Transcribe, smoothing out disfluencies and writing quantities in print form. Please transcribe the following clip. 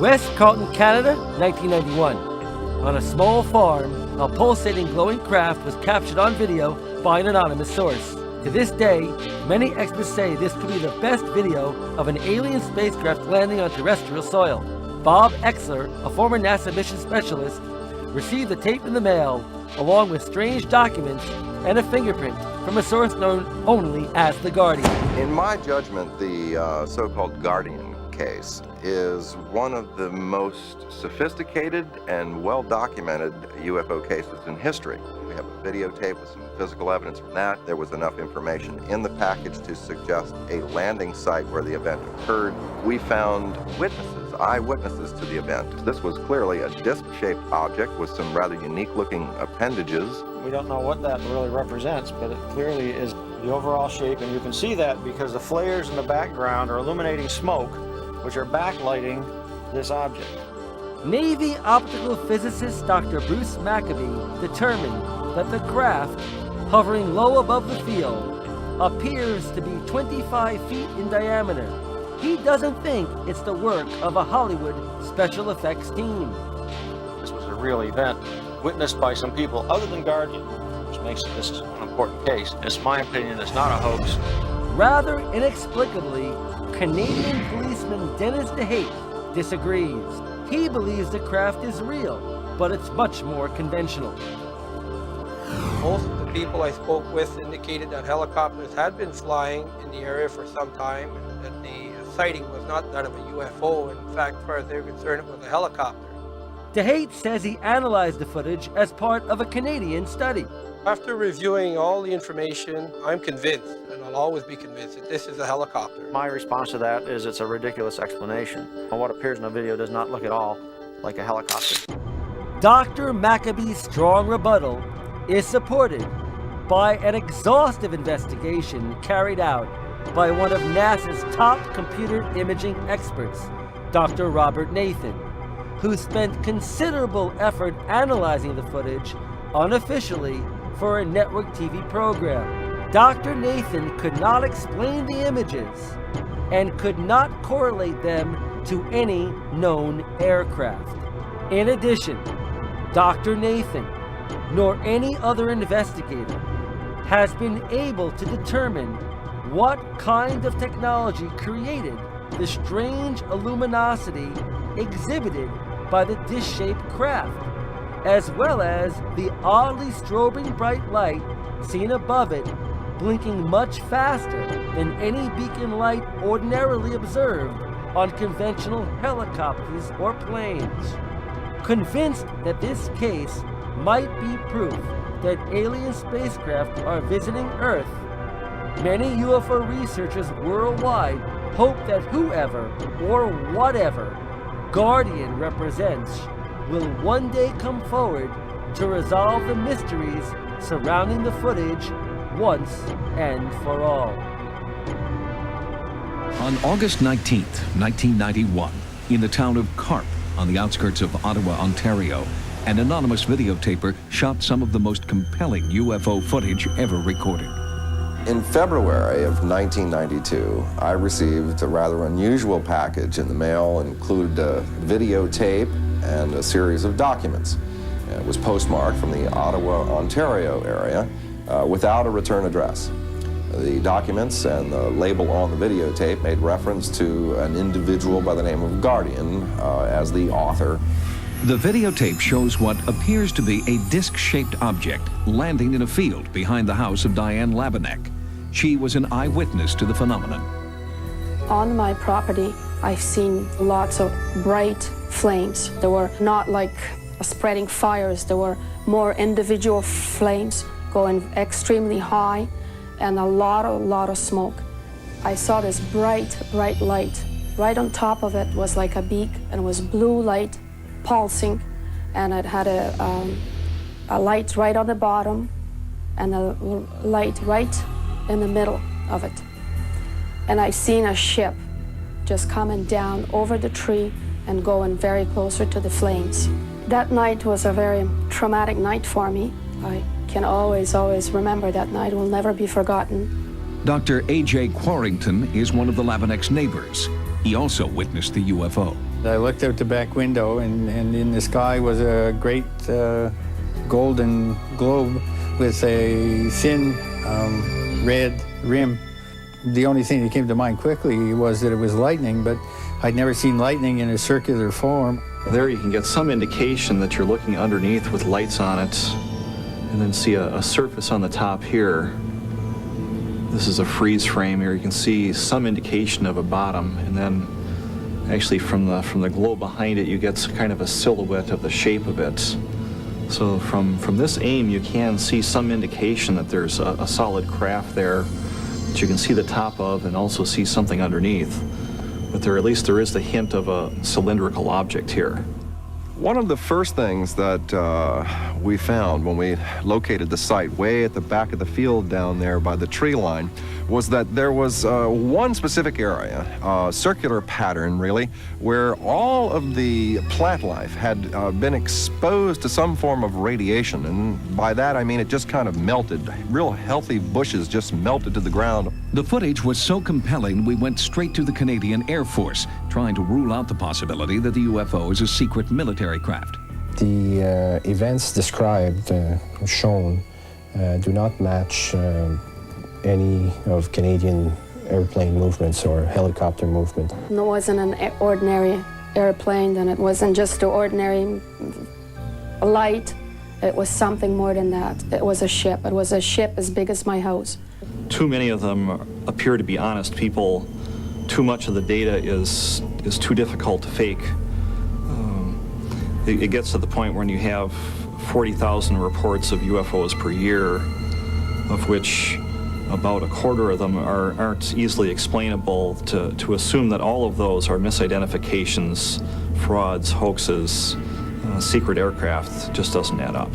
West Carleton, Canada, 1991. On a small farm, a pulsating glowing craft was captured on video by an anonymous source. To this day, many experts say this could be the best video of an alien spacecraft landing on terrestrial soil. Bob Exler, a former NASA mission specialist, received the tape in the mail, along with strange documents and a fingerprint from a source known only as the Guardian. In my judgment, the so-called Guardian case is one of the most sophisticated and well-documented UFO cases in history. We have a videotape with some physical evidence from that. There was enough information in the package to suggest a landing site where the event occurred. We found witnesses, eyewitnesses to the event. This was clearly a disc-shaped object with some rather unique-looking appendages. We don't know what that really represents, but it clearly is the overall shape, and you can see that because the flares in the background are illuminating smoke, which are backlighting this object. Navy optical physicist Dr. Bruce Maccabee determined that the craft, hovering low above the field, appears to be 25 feet in diameter. He doesn't think it's the work of a Hollywood special effects team. This was a real event witnessed by some people other than Guardian, which makes this an important case. It's my opinion it's not a hoax. Rather inexplicably, Canadian policeman Dennis DeHate disagrees. He believes the craft is real, but it's much more conventional. Most of the people I spoke with indicated that helicopters had been flying in the area for some time, and that the sighting was not that of a UFO. In fact, as far as they're concerned, it was a helicopter. DeHate says he analyzed the footage as part of a Canadian study. After reviewing all the information, I'm convinced, and I'll always be convinced, that this is a helicopter. My response to that is it's a ridiculous explanation. What appears in the video does not look at all like a helicopter. Dr. Maccabee's strong rebuttal is supported by an exhaustive investigation carried out by one of NASA's top computer imaging experts, Dr. Robert Nathan, who spent considerable effort analyzing the footage unofficially for a network TV program. Dr. Nathan could not explain the images and could not correlate them to any known aircraft. In addition, Dr. Nathan, nor any other investigator, has been able to determine what kind of technology created the strange luminosity exhibited by the disc-shaped craft, as well as the oddly strobing bright light seen above it, blinking much faster than any beacon light ordinarily observed on conventional helicopters or planes. Convinced that this case might be proof that alien spacecraft are visiting Earth, many UFO researchers worldwide hope that whoever or whatever Guardian represents will one day come forward to resolve the mysteries surrounding the footage once and for all. On August 19th, 1991, in the town of Carp, on the outskirts of Ottawa, Ontario, an anonymous videotaper shot some of the most compelling UFO footage ever recorded. In February of 1992, I received a rather unusual package in the mail. It included a videotape and a series of documents. It was postmarked from the Ottawa, Ontario area without a return address. The documents and the label on the videotape made reference to an individual by the name of Guardian as the author. The videotape shows what appears to be a disc-shaped object landing in a field behind the house of Diane Labinek. She was an eyewitness to the phenomenon. On my property, I've seen lots of bright flames. They were not like spreading fires. There were more individual flames going extremely high and a lot of smoke. I saw this bright light. Right on top of it was like a beak, and it was blue light pulsing, and it had a light right on the bottom and a light right in the middle of it. And I've seen a ship just coming down over the tree and going very closer to the flames. That night was a very traumatic night for me. I can always remember that night. It will never be forgotten. Dr. A.J. Quarrington is one of the Labinek's neighbors. He also witnessed the UFO. I looked out the back window, and in the sky was a great golden globe with a thin red rim. The only thing that came to mind quickly was that it was lightning, but I'd never seen lightning in a circular form. There you can get some indication that you're looking underneath with lights on it, and then see a surface on the top here. This is a freeze frame here. You can see some indication of a bottom, and then actually from the glow behind it, you get kind of a silhouette of the shape of it. So from this aim, you can see some indication that there's a solid craft there that you can see the top of and also see something underneath. But at least there is the hint of a cylindrical object here. One of the first things that we found when we located the site way at the back of the field down there by the tree line was that there was one specific area, circular pattern really, where all of the plant life had been exposed to some form of radiation. And by that I mean it just kind of melted. Real healthy bushes just melted to the ground. The footage was so compelling, we went straight to the Canadian Air Force, trying to rule out the possibility that the UFO is a secret military craft. The events described, shown, do not match any of Canadian airplane movements or helicopter movement. It wasn't an ordinary airplane, and it wasn't just an ordinary light. It was something more than that. It was a ship. It was a ship as big as my house. Too many of them appear to be honest people. Too much of the data is too difficult to fake. It gets to the point when you have 40,000 reports of UFOs per year, of which about a quarter of them aren't easily explainable. To assume that all of those are misidentifications, frauds, hoaxes, secret aircraft just doesn't add up.